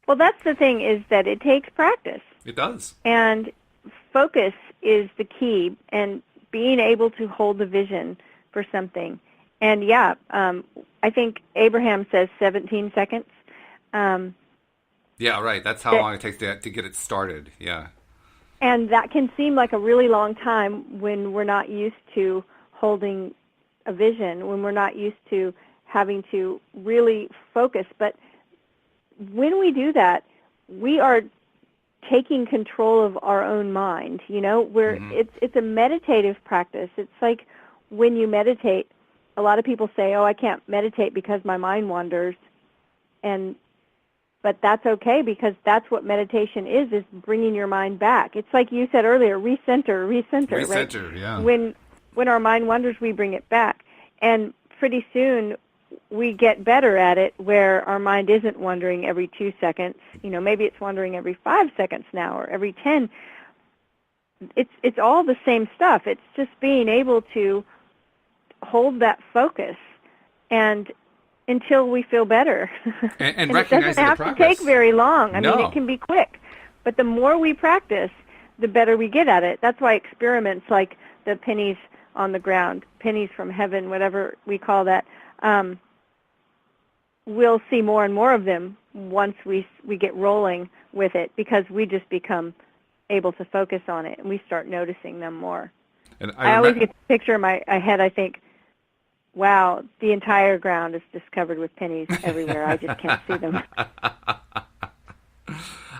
Well, that's the thing, is that it takes practice. It does. And focus is the key, and being able to hold the vision for something. And I think Abraham says 17 seconds. Yeah, right. That's how long it takes to get it started. Yeah. And that can seem like a really long time when we're not used to holding a vision, when we're not used to having to really focus. But when we do that, we are taking control of our own mind. It's a meditative practice. It's like when you meditate, a lot of people say, "Oh, I can't meditate because my mind wanders," but that's okay, because that's what meditation is bringing your mind back. It's like you said earlier, recenter, right? Yeah. When our mind wanders, we bring it back, and pretty soon we get better at it, where our mind isn't wandering every 2 seconds. Maybe it's wandering every 5 seconds now, or every 10. It's all the same stuff. It's just being able to hold that focus, and until we feel better. And it recognize doesn't have the to progress. take very long. I No. mean, it can be quick. But the more we practice, the better we get at it. That's why experiments like the pennies on the ground, pennies from heaven, whatever we call that, we'll see more and more of them once we get rolling with it, because we just become able to focus on it, and we start noticing them more. And I always get the picture in my head. I think, wow, the entire ground is just covered with pennies everywhere. I just can't see them.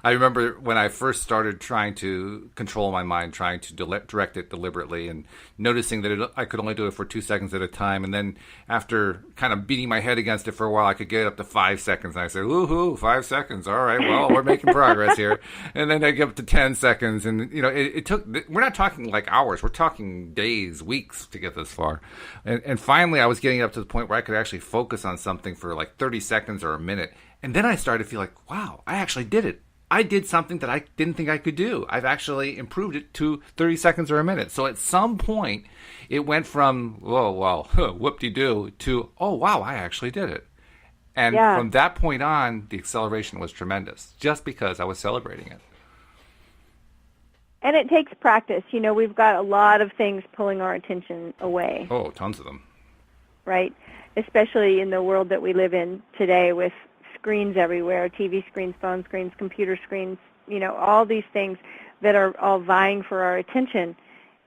I remember when I first started trying to control my mind, trying to direct it deliberately, and noticing that I could only do it for 2 seconds at a time. And then after kind of beating my head against it for a while, I could get up to 5 seconds. And I said, woohoo, 5 seconds. All right, well, we're making progress here. And then I get up to 10 seconds. And, it took, we're not talking like hours. We're talking days, weeks to get this far. And finally, I was getting up to the point where I could actually focus on something for like 30 seconds or a minute. And then I started to feel like, wow, I actually did it. I did something that I didn't think I could do. I've actually improved it to 30 seconds or a minute. So at some point, it went from, oh, well, whoop-de-doo, to, oh, wow, I actually did it. And from that point on, the acceleration was tremendous, just because I was celebrating it. And it takes practice. You know, we've got a lot of things pulling our attention away. Oh, tons of them. Right? Especially in the world that we live in today with screens everywhere, TV screens, phone screens, computer screens, you know, all these things that are all vying for our attention.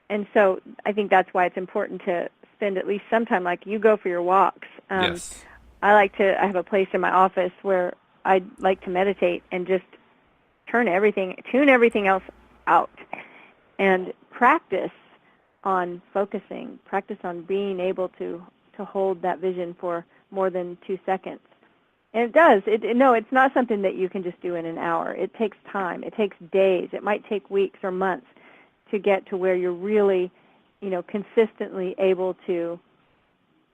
And so I think that's why it's important to spend at least some time, like you go for your walks. Yes. I have a place in my office where I like to meditate and just tune everything else out and practice on focusing, practice on being able to hold that vision for more than 2 seconds. And it does. No, it's not something that you can just do in an hour. It takes time. It takes days. It might take weeks or months to get to where you're really, you know, consistently able to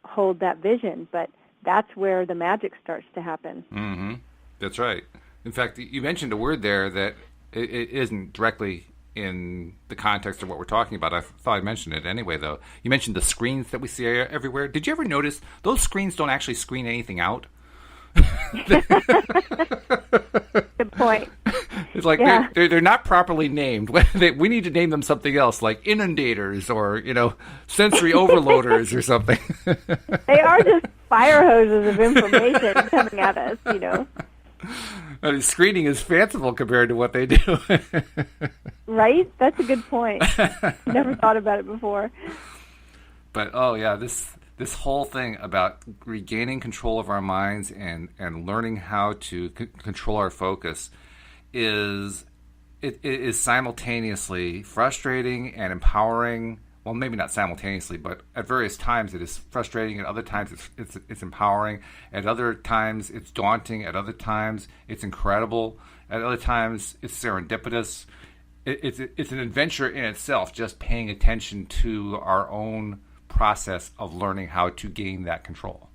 hold that vision. But that's where the magic starts to happen. Mm-hmm. That's right. In fact, you mentioned a word there that it isn't directly in the context of what we're talking about. I thought I mentioned it anyway, though. You mentioned the screens that we see everywhere. Did you ever notice those screens don't actually screen anything out? Good point. It's like they're not properly named. We need to name them something else, like inundators or, you know, sensory overloaders or something. They are just fire hoses of information coming at us, you know. I mean, screening is fanciful compared to what they do. Right? That's a good point. Never thought about it before. But, oh, yeah, this whole thing about regaining control of our minds and learning how to control our focus is simultaneously frustrating and empowering. Well, maybe not simultaneously, but at various times it is frustrating. At other times it's empowering. At other times it's daunting. At other times it's incredible. At other times it's serendipitous. It's an adventure in itself, just paying attention to our own process of learning how to gain that control.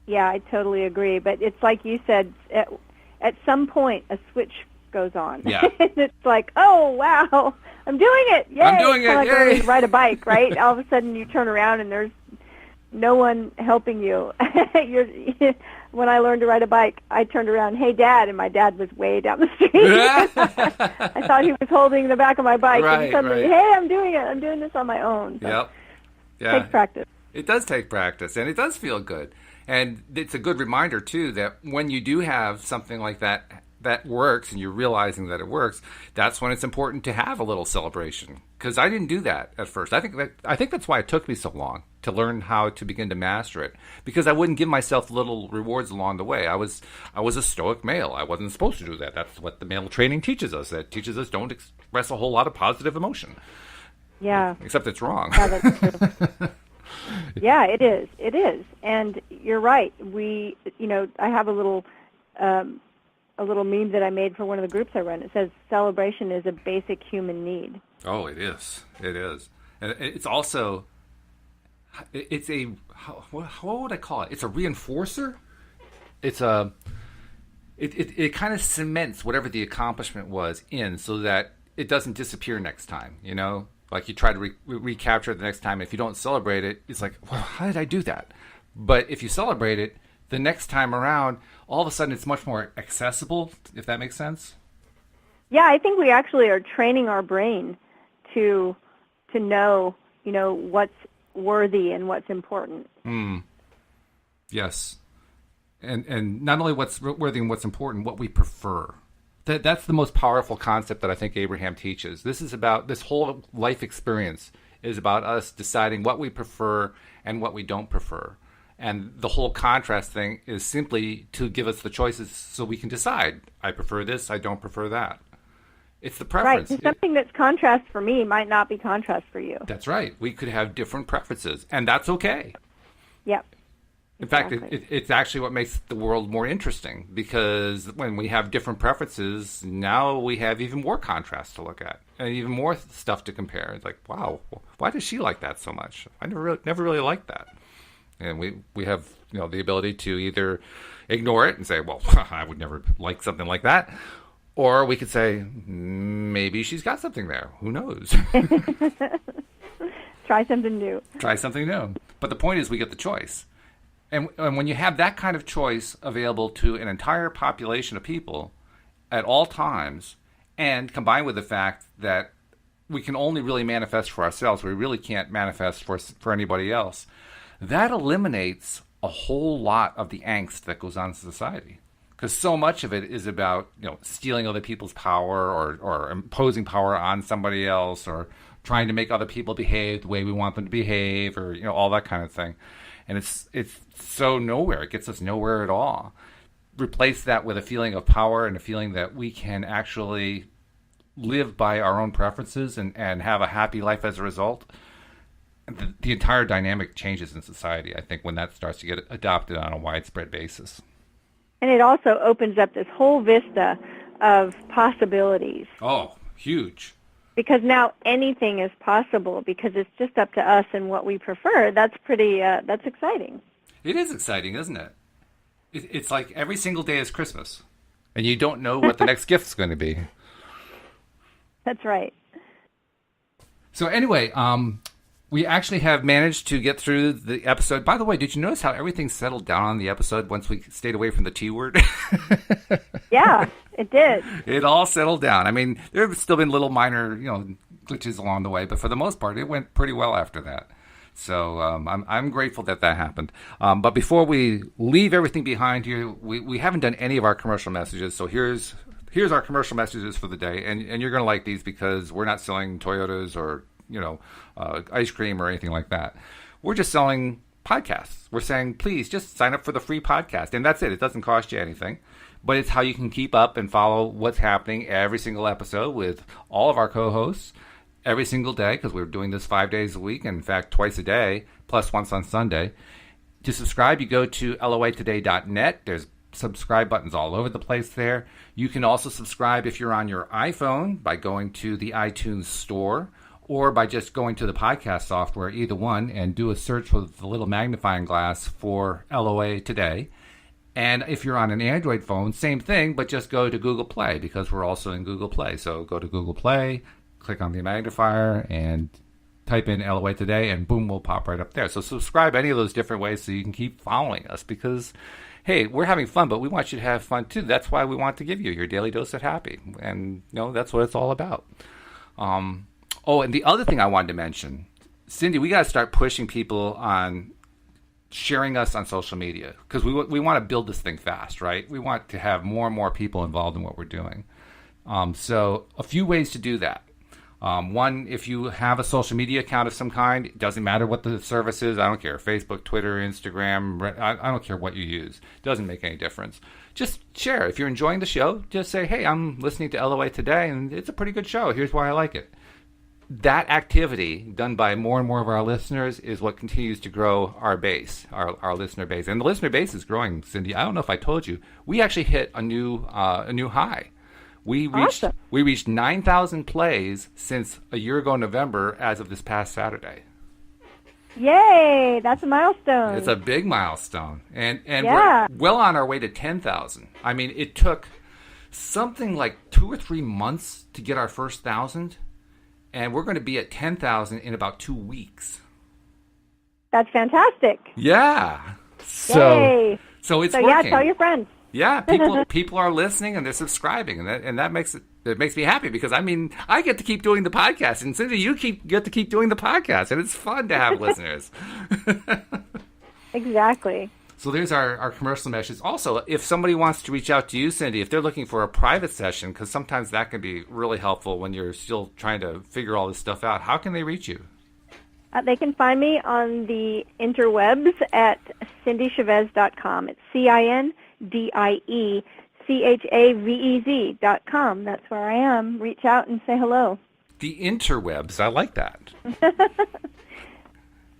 Yeah, I totally agree. But it's like you said, at some point a switch goes on. Yeah. It's like, oh, wow, I'm doing it. Yay. I'm doing it. Like Yay. learning to ride a bike, right? All of a sudden you turn around and there's no one helping you. When I learned to ride a bike, I turned around, hey, Dad, and my dad was way down the street. I thought he was holding the back of my bike. Right, and suddenly, right. Hey, I'm doing it. I'm doing this on my own. So Yep. Yeah. it takes practice. It does take practice, and it does feel good. And it's a good reminder, too, that when you do have something like that works and you're realizing that it works, that's when it's important to have a little celebration. Because I didn't do that at first. I think that's why it took me so long to learn how to begin to master it, because I wouldn't give myself little rewards along the way. I was a stoic male. I wasn't supposed to do that. That's what the male training teaches us. That teaches us don't express a whole lot of positive emotion. Yeah. Except it's wrong. Yeah, that's true. Yeah, it is. It is. And you're right. I have a little meme that I made for one of the groups I run. It says celebration is a basic human need. Oh, it is. It is. And it's also, it's a, what would I call it? It's a reinforcer. It kind of cements whatever the accomplishment was in, so that it doesn't disappear next time, you know? Like you try to recapture it the next time. If you don't celebrate it, it's like, well, how did I do that? But if you celebrate it, the next time around, all of a sudden it's much more accessible, if that makes sense. Yeah, I think we actually are training our brain to know, what's worthy and what's important. Yes. And not only what's worthy and what's important, what we prefer. That's the most powerful concept that I think Abraham teaches. This whole life experience is about us deciding what we prefer and what we don't prefer. And the whole contrast thing is simply to give us the choices so we can decide, I prefer this, I don't prefer that. It's the preference. Right, and something that's contrast for me might not be contrast for you. That's right. We could have different preferences, and that's okay. Yep. In fact, it's actually what makes the world more interesting, because when we have different preferences, now we have even more contrast to look at and even more stuff to compare. It's like, wow, why does she like that so much? I never really liked that. And we have, the ability to either ignore it and say, well, I would never like something like that. Or we could say, maybe she's got something there. Who knows? Try something new. Try something new. But the point is we get the choice. And when you have that kind of choice available to an entire population of people at all times, and combined with the fact that we can only really manifest for ourselves, we really can't manifest for anybody else, that eliminates a whole lot of the angst that goes on in society. Because so much of it is about, stealing other people's power or imposing power on somebody else or trying to make other people behave the way we want them to behave or, all that kind of thing. And it's so nowhere. It gets us nowhere at all. Replace that with a feeling of power and a feeling that we can actually live by our own preferences and have a happy life as a result. The entire dynamic changes in society, I think, when that starts to get adopted on a widespread basis. And it also opens up this whole vista of possibilities. Oh, huge. Because now anything is possible because it's just up to us and what we prefer. That's that's exciting. It is exciting, isn't it? It's like every single day is Christmas. And you don't know what the next gift's going to be. That's right. So anyway, we actually have managed to get through the episode. By the way, did you notice how everything settled down on the episode once we stayed away from the T word? Yeah, it did. It all settled down. I mean, there have still been little minor, glitches along the way, but for the most part, it went pretty well after that. So I'm grateful that happened. But before we leave everything behind here, we haven't done any of our commercial messages. So here's our commercial messages for the day, and you're going to like these because we're not selling Toyotas or ice cream or anything like that. We're just selling podcasts. We're saying, please just sign up for the free podcast. And that's it. It doesn't cost you anything. But it's how you can keep up and follow what's happening every single episode with all of our co-hosts every single day, because we're doing this 5 days a week, and in fact, twice a day, plus once on Sunday. To subscribe, you go to loatoday.net. There's subscribe buttons all over the place there. You can also subscribe if you're on your iPhone by going to the iTunes store, or by just going to the podcast software, either one, and do a search with the little magnifying glass for LOA Today. And if you're on an Android phone, same thing, but just go to Google Play, because we're also in Google Play. So go to Google Play, click on the magnifier, and type in LOA Today, and boom, we'll pop right up there. So subscribe any of those different ways so you can keep following us, because, hey, we're having fun, but we want you to have fun too. That's why we want to give you your daily dose of happy. And, that's what it's all about. Oh, and the other thing I wanted to mention, Cindie, we got to start pushing people on sharing us on social media, because we want to build this thing fast, right? We want to have more and more people involved in what we're doing. So a few ways to do that. One, if you have a social media account of some kind, it doesn't matter what the service is. I don't care. Facebook, Twitter, Instagram, I don't care what you use. It doesn't make any difference. Just share. If you're enjoying the show, just say, hey, I'm listening to LOA Today, and it's a pretty good show. Here's why I like it. That activity done by more and more of our listeners is what continues to grow our base, our listener base. And the listener base is growing, Cindie. I don't know if I told you. We actually hit a new high. We reached 9,000 plays since a year ago November as of this past Saturday. Yay! That's a milestone. It's a big milestone. And yeah. We're well on our way to 10,000. I mean, it took something like 2 or 3 months to get our first 1,000. And we're going to be at 10,000 in about 2 weeks. That's fantastic. Yeah. Yay. So it's working. Yeah, tell your friends. Yeah, people are listening and they're subscribing, and that makes me happy, because I mean, I get to keep doing the podcast, and Cindie, you get to keep doing the podcast, and it's fun to have listeners. Exactly. So there's our commercial message. Also, if somebody wants to reach out to you, Cindie, if they're looking for a private session, because sometimes that can be really helpful when you're still trying to figure all this stuff out, how can they reach you? They can find me on the interwebs at cindiechavez.com. It's CINDIECHAVEZ.com. That's where I am. Reach out and say hello. The interwebs. I like that.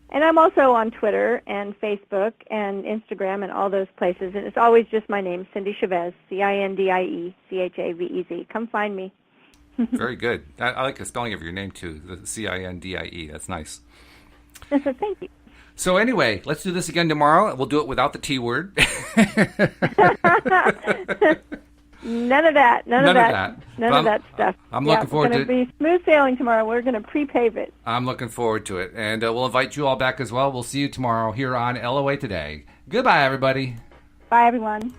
And I'm also on Twitter and Facebook and Instagram and all those places. And it's always just my name, Cindie Chavez, CINDIECHAVEZ. Come find me. Very good. I like the spelling of your name, too, the CINDIE. That's nice. Thank you. So anyway, let's do this again tomorrow. We'll do it without the T word. None of that. None of that stuff. I'm looking forward to it. It's going to be smooth sailing tomorrow. We're going to pre-pave it. I'm looking forward to it. And we'll invite you all back as well. We'll see you tomorrow here on LOA Today. Goodbye, everybody. Bye, everyone.